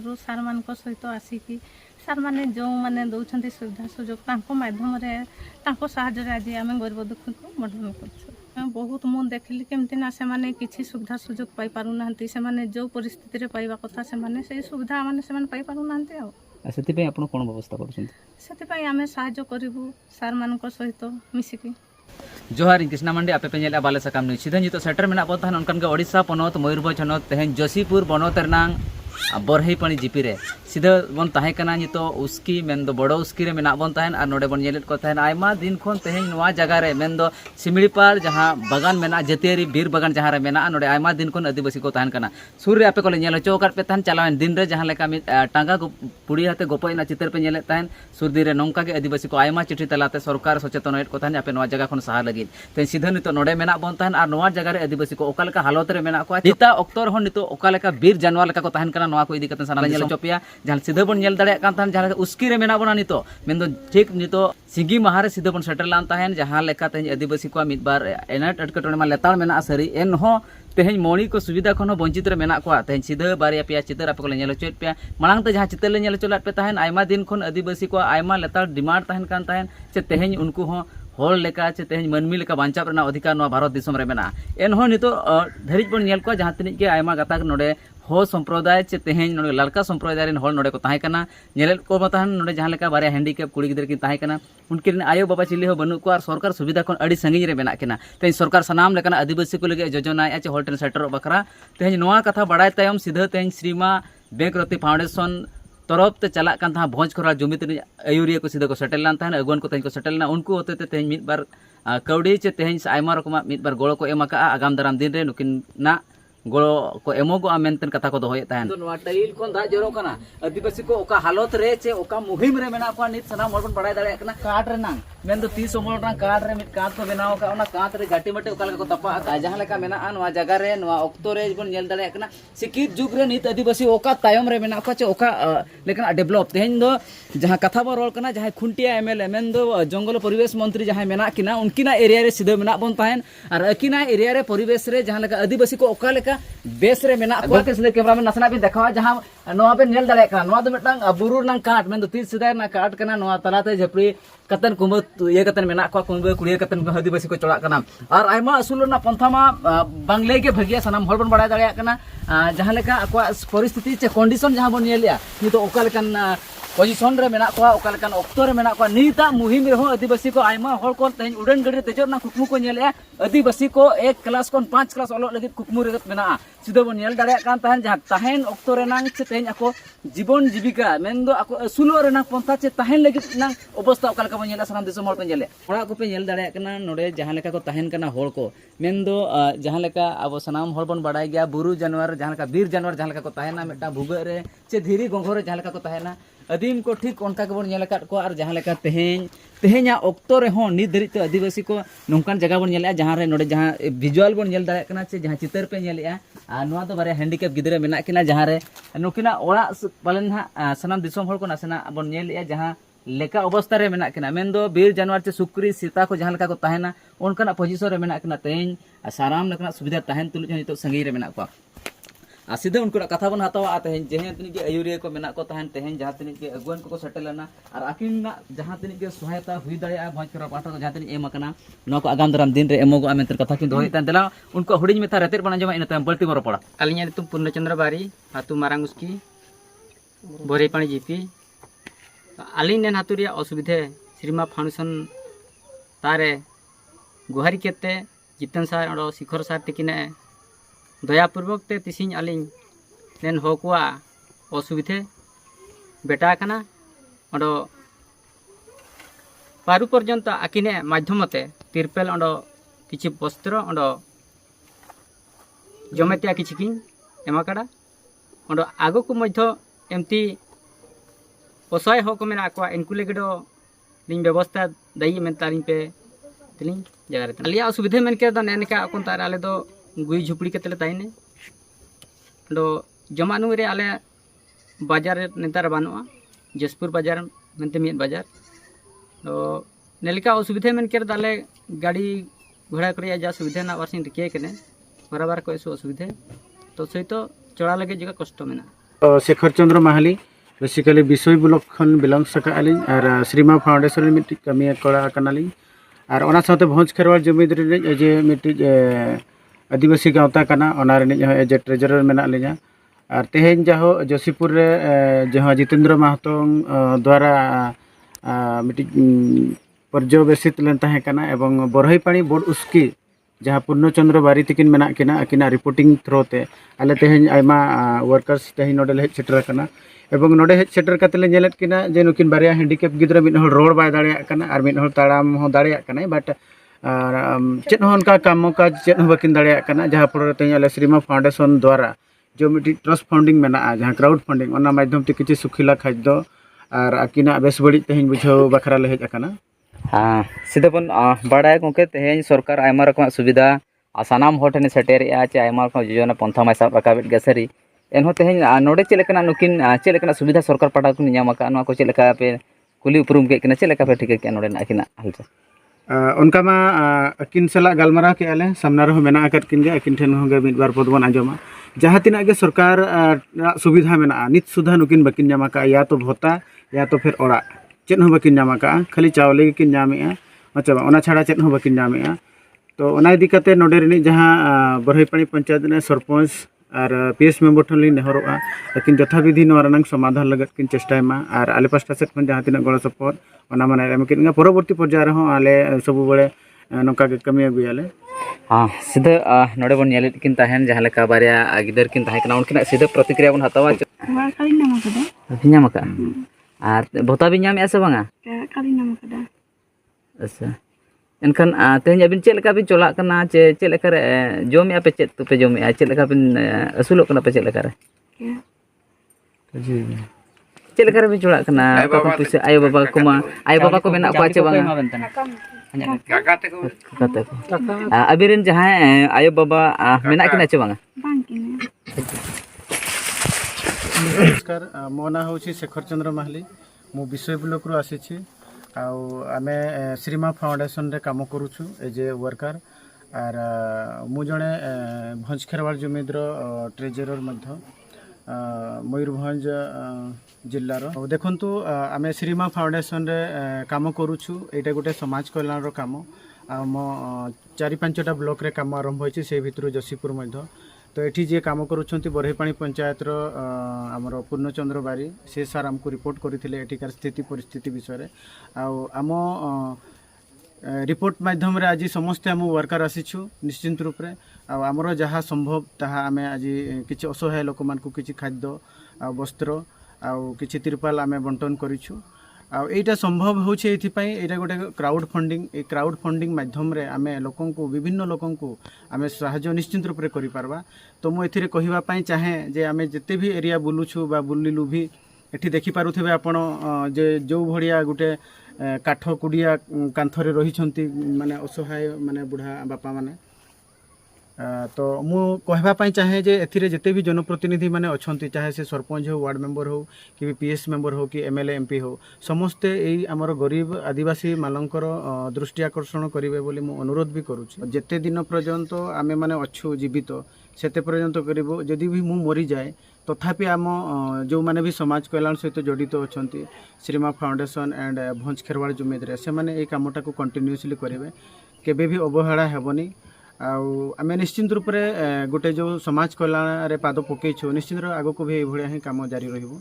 ରୁ ସାର୍ ମାନଙ୍କ ସହିତ ଆସିକି ସାର୍ ମାନେ ଯେଉଁମାନେ ଦେଉଛନ୍ତି ସୁବିଧା ସୁଯୋଗ ତାଙ୍କ ମାଧ୍ୟମରେ ତାଙ୍କ ସାହାଯ୍ୟରେ ଆଜି ଆମେ ଗରିବ ଦୁଃଖୀଙ୍କୁ ବଣ୍ଟନ କରୁଛୁ। ବହୁତ ମୁଁ ଦେଖିଲି କେମିତି ନା ସେମାନେ କିଛି ସୁବିଧା ସୁଯୋଗ ପାଇପାରୁନାହାନ୍ତି। ସେମାନେ ଯେଉଁ ପରିସ୍ଥିତିରେ ପାଇବା କଥା ସେମାନେ ସେଇ ସୁବିଧା ସେମାନେ ପାଇପାରୁନାହାନ୍ତି। ଆଉ ସେଥିପାଇଁ ଆପଣ କ'ଣ ବ୍ୟବସ୍ଥା କରୁଛନ୍ତି? ସେଥିପାଇଁ ଆମେ ସାହାଯ୍ୟ କରିବୁ ସାର୍ ମାନଙ୍କ ସହିତ ମିଶିକି। जोहार कृष्णा मंडी आपे पे बाले सकाम न्यूज सीधा नितो सेटर मेना बोथान उनकन के ओडिशा पनोत मयूरभंज हनोत तेहन जोशीपुर बनोत रनांग बरहईपानी जीपी रे सीधा बन ताहे कना नितो उसकी मेन दो बड़ो उसकी रे मेना बन ताहेन आर नोडे बन नेलेत को ताहेन आयमा दिन खन तेहन नोआ जगह रे मेन दो सिमड़ीपार जहां बागान मेना जतियारी बीर बागान जहां रे मेना नोडे आयमा दिन खन आदिवासी को ताहेन कना सुर रे आपे को नेल चौकाट पे ताहेन चलावेन दिन रे जहां लेका टांगा पुड़ी हाते गोपयना चितर पे नेले ताहेन सुर दिन रे नौका के आदिवासी को आयमा चिठी तलाते सरकार सचेतन होत को ताहेन आपे नोआ जगह खन सहा लगी तेन सीधा नितो नोडे मेना बन ताहेन आर नोआ जगह रे आदिवासी को ओका लेका हालत रे मेना को निता अक्तर हन नितो ओका लेका बीर जानवर लेका को ताहेन कना नोआ को इदी कते साना नेल चोपिया जहां सीधा बन नेल दाड़े कान ताहेन जहां उसकी रे मेना बना नितो मेनदो ठीक नितो सिंगी महारे सीधा बन सेटल लान ताहेन जहां लेका तेन आदिवासी को मिद बार एनाट अटकटोने मा लेताल मेना सरी एन हो तेहन मौणी को सुविधा खन वंचित रे मेना को तेहन सीधा बारिया पिया चितर आपे को नेल चोट पे मांग ते जहां चितर ले नेल चोलाट पे ताहेन आयमा दिन खन आदिवासी को आयमा लेताल डिमांड ताहेन कान ताहेन से तेहन उनको हो हर लेका चे तेहन मनमी लेका बांचाव रेना अधिकार नोआ भारत दिसम रे मेना एन हो नितो धरिज बन नेल को जहां तिनि के आयमा गाताक नोडे हो संप्रदाय चे तेहन नोडे लड़का संप्रदाय रेन हर नोडे को ताहे कना नेल को बतान नोडे जहां लेका बारिया हैंडीकैप कुड़ी गिदर की ताहे कना उनकिन आयो बाबा चिली हो बनु को और सरकार सुविधा खन अड़ी संगी रे मेना केना तेहन सरकार सनाम लेकना आदिवासी को लगे योजना चे होल्टन सेटर बकरा तेहन नोआ कथा बड़ाय तायम सीधा तेहन श्रीमा बैंक रति फाउंडेशन तरफ ते चला कान था भोज खरा जुमित आयुरिया को सीधा को सेटल लान था अगुन को तेहन को सेटल ना उनको होते ते तेहन मिद बार कौड़ी चे तेहन आयमा रकमा मिद बार गोड़ो को एमा का आगाम दाराम दिन रे नुकिन ना गोड़ो को एमोगो मेनतेन कथा को दोहय ताहन तो नोआ टाइल कोन दा जरो कना आदिवासी को ओका हालत रे चे ओका मुहिम रे मेना को नित सना मोरबन बड़ाय दाड़े कना काट रे नांग मेन दो 30 मोल रंग काट रे मित काट को बनाव का ओना काट रे गाटी मटे ओका को तपा का जहां लेका मेना नोआ जगह रे नोआ ऑक्टो रे बन नेल दाड़े कना सिकित जुग रे नित आदिवासी ओका तायम रे मेना को चे ओका लेकिन डेवलप तेहन दो जहां कथा बो रोल कना जहां खुंटिया एमएलए मेन दो जंगल परिवेश मंत्री जहां मेना किना उनकिना एरिया रे सीधे मेना बन ताहन और अकिना एरिया रे परिवेश रे जहां लेका आदिवासी को ओका लेका बेस रे मेना को के सीधे कैमरा में नसना भी देखावा जहां नोआ पे नेल दाड़े कना नोआ दो मिटंग बुरु नंग काट मेन दो 30 सीधा ना काट कना नोआ तलाते झपड़ी कतन कुंब ये कतन मेना को कुंब कुड़िया कतन आदिवासी को चला कना और आयमा असुल ना पंथामा बांग्ले के भगिया सनाम हर बन बड़ा दाड़े कना जहां लेका अको परिस्थिति चे कंडीशन जहां बन नेलिया नि तो ओका लेकन पोजिशन रे मेना को ओका लेकन ऑक्टो रे मेना को नीता मुहिम रे हो आदिवासी को आयमा हर को तेहन उड़न गड़ी तेजर ना कुकमु को नेलिया आदिवासी को 1 क्लास को 5 क्लास ओलो लगी कुकमु रे मेना सीधे बन नेल दाड़े कान ताहन जहां ताहन ऑक्टो रे नांग चे तेहन अको जीवन जीविका मेनदो अको असुलो रे ना पंथा चे ताहन लगी ना अवस्था ओका लेका बन नेला सनाम दिसम हर पे नेले ओड़ा को पे नेल दाड़े कना नोडे जहां लेका को ताहन कना हर को मेनदो जहां लेका अब सनाम हर बन बड़ाय गया बुरु जानवर जहां लेका बीर जानवर जहां लेका को ताहना मेटा भुगा रे चे धीरी गोंघो रे जहां लेका को ताहना आदिम को ठीक उनका के बन नेल काट को और जहां लेका तेहेኛ ऑक्टो रे हो नि धरित आदिवासी को नोंकान जगह बन नेले जहां रे नोडे जहां विजुअल बन नेल दाड़े कना चे जहां चितर पे नेलेआ आ नोआ दो बारे हैंडीकैप गिदरे मेना किना जहां रे नुकिना ओड़ा पालन हा सनाम दिसम हर को नासना बन नेलेआ जहां लेका अवस्था रे मेना किना मेन दो बीर जानवर चे सुक्री सीता को जहां लेका को ताहेना उनकाना पोजिशन रे मेना किना तेन साराम लेकना सुविधा ताहेन तुलु नितो संगी रे मेना को आ सीधे उनको कथा बन हतावा तेहन जहां तिनि के आयुरिया को मेना को ताहेन तेहन जहां तिनि के अगुन को सेटलना और आकिन जहां तिनि के सहायता हुई दाड़े भोज करा पाटा जहां तिनि एम कना नो को आगाम दराम दिन रे एमोगो आमेंतर कथा किन दोहय तान देला उनको हुडिज मेथा रेतेर बना जमा इन ताम बल्टी मरो पड़ा अलिया तुम पूर्णचंद्र बारी हातु मारांग उसकी बोरे पानी जीपी अलिन नेन हातुरिया असुविधे श्रीमा फाउंडेशन तारे गुहारी केते जितन सार और शिखर सार तिकिने दयापूर्वक ते तिसिंग अलिंग नेन होकुआ असुविधे बेटा कना और पारु पर्यंत आकिने माध्यमते तिरपेल और किछि वस्त्र और जमेतिया किछि किन एमाकाड़ा और आगो को मध्य एमती असहाय होको मेना को इनको लेगडो लिंग व्यवस्था दई में तारिन पे तिलिंग जगह रे अलिया असुविधे मेन के द नेनका कोन तार आले दो गुई झुपड़ी केतले ताइने दो जमानु रे आले बाजार नेतार बानुआ जसपुर बाजार मेनते मित बाजार तो नेलिका असुविधे मेन के दाले गाड़ी घोड़ा करे जा सुविधा ना वारसिन के कने बराबर को असुविधे तो सहित चढ़ा लगे जगह कष्ट मेना शेखर चंद्र माहाली बेसिकली विषय ब्लॉक खन बिलोंग्स सकाली और श्रीमा फाउंडेशन मिट्टी कमी करा कनाली और ओना साथे भोज खेरवाल जुमिद रे जे मिट्टी आदिवासी गावता कना ओना रे एज ट्रेजरर मेना लिया और तेहेन जाहो जोशीपुर रे जहाँ जितेंद्र महतो द्वारा मिट्टी पर्यवेसित लेन ताहे कना एवं बरहई पानी बोर्ड उसकी जहाँ पूर्णचंद्र बारी तकिन मेना किना अकिना रिपोर्टिंग थ्रोते आले तेहेन आयमा वर्कर्स तेहेन नोडे हेज सेटर कना एवं नोडे हेज सेटर कतले नेलेत किना जे नुकिन बारिया हैंडिकैप गिद्रा मिद हर रोड बाय दाड़िया कना और मिद हर ताड़ाम हो दाड़िया कना बट चेत हो उनका काम काज चेत हो बकिन दाड़िया कना जहाँ पर तेहेन आले श्रीमा फाउंडेशन द्वारा जो मिट्टी ट्रस्ट फंडिंग मेना जहाँ क्राउड फंडिंग ओना माध्यम ते किछि सुखिला खाद्य और अकिना बेस बड़ी तेहेन बुझाव बखरा ले हेज अकना हाँ सीधे बन बड़ा गोके तेहेन सरकार आयमा रकम सुविधा सानाम हर ठेन सेटेरेआ चे आयमा रकम योजना पंथा मै साब राकाबेद गे सारी एनहो तेहेन नोडे चेद लेकना नुकिन चेद लेकना सुविधा सरकार पाटा को ᱧᱟᱢ ᱟᱠᱟᱫ ᱱᱚᱣᱟ ᱠᱚ ᱪᱮᱫ ᱞᱮᱠᱟ ᱯᱮ ᱠᱩᱞᱤ ᱩᱯᱨᱩᱢ ᱠᱮᱫ ᱠᱤᱱᱟ ᱪᱮᱫ ᱞᱮᱠᱟ ᱯᱮ ᱴᱷᱤᱠᱟᱹ ᱠᱮᱜᱼᱟ ᱱᱚᱰᱮᱱᱟᱜ ᱟᱹᱠᱤᱱᱟᱜ ᱦᱟᱞᱪᱟᱞ उनका मा अकिन सला गलमारा के आले सामना रहो मेना अकत किन गे अकिन ठेन होगे मिद बार पद बन आंजमा जहाँ तिना के सरकार सुविधा मेना नित सुधा नुकिन बकिन ᱧᱟᱢ ᱟᱠᱟᱜᱼᱟ या तो भोता या तो फिर ओड़ा चेद हो बकिन ᱧᱟᱢ ᱟᱠᱟᱜᱼᱟ खाली चावले किन ᱧᱟᱢᱮᱜᱼᱟ अच्छा ओना छाड़ा चेद हो बकिन ᱧᱟᱢᱮᱜᱼᱟ तो ओना इदी कते नोडे रिनी जहाँ बरहईपानी पंचायत ने सरपंच और पीएस मेम्बर ठन लिन नेहरोआ लेकिन यथाविधि नोआ रनंग समाधान लगत किन चेष्टायमा और आले पास्टा सेट खन जहाँ तिना गड़ सपोर्ट ओना माने एम किन परवर्ती पर्याय रहो आले सब बड़े नौका के कमी अगुयाले हाँ सीधे नोडे बन नेलेत किन ताहेन जहाँ लेका बारिया गिदर किन ताहे कना उनकिन सीधे प्रतिक्रिया बन हतावा काली नाम कदा ᱧᱟᱢ ᱟᱠᱟᱜᱼᱟ और भोता भी ᱧᱟᱢᱮᱜᱼᱟ से बांगा काली नाम कदा अच्छा एनखान तेहेन अबिन चेद लेका बिन चलाक कना चे चेद लेका रे जमेआ पे चेद पे जमेआ चेद लेका बिन असुलोक कना पे चेद लेका रे चेद लेका रे बिन चलाक कना का पैसा आयो बाबा को मेना को आचे बांगा काका तको अबिरेन जहाँ आयो बाबा मेना किना चे बांगा नमस्कार मो ना हूँ शेखर चंद्र माहाली मु विषय ब्लॉक रु आसी आमे श्रीमा फाउंडेशन रे काम करूछु एज ए वर्कर और मु जड़े भंज खेरवाल जुमिद्र ट्रेजरर मध्य मयूरभंज जिल्लार देखंतु आमे श्रीमा फाउंडेशन रे काम करूछु एटा गोटे समाज कल्याण रो काम आम 4-5टा ब्लॉक रे काम आरंभ होइछि से भितर जोशीपुर मध्य तो ये जे काम करुँच बरहईपानी पंचायत आमर पूर्णचंद्र बारी से सार आमको रिपोर्ट करते एटिकार स्थिति परिस्थिति विषय आम रिपोर्ट माध्यम रे आज समस्ते आम वर्कर आसीचु निश्चिंत रूप से आमर जहाँ संभव ताहा आम आज किसी असहाय लोक मान किसी खाद्य वस्त्र आउ किसी तिरपाल आम बंटन करूँ आईटा संभव होता गोटे crowd funding a crowd funding माध्यम रे आमे लोकन को विभिन्न लोकन को आमे साहाय्य निश्चित रूप से करि पारबा तो मु एथिरे कहिबा पई चाहे जे आमे जते भी एरिया बुलुछु बा बुलिलु भी एठी देखि पारुथिबे आपण जे जो भड़िया गोटे काठ कुडिया कांथरे रही छंती माने असहाय माने बुढ़ा बापा माने तो मु कहवाई चाहे जे एथिरे जिते भी जनप्रतिनिधि माने अच्छी चाहे से सरपंच हो वार्ड मेंबर हो कि पीएस मेंबर हो कि एमएलए एमपी हो समस्ते यही आमर गरीब आदिवासी मानकर दृष्टि आकर्षण करेंगे बोली मु अनुरोध भी करुँच जेते दिन पर्यंत आमे माने अच्छु जीवित सेते पर्यंत करूँ जदि भी मु मरी जाए तथापि आम जो मैंने भी समाज कल्याण सहित जड़ित अच्छा श्रीमा फाउंडेशन एंड भंज खेरवाल जुमिद्रे से मैंने ये कामटा को कंटिन्यूअसली करेंगे केबे भी अवहेला हेबनी आम निश्चिंत रूप से गोटे जो समाज कल्याण रे पाद पकईछु निश्चिंत आग को भी ये काम जारी रहिबो।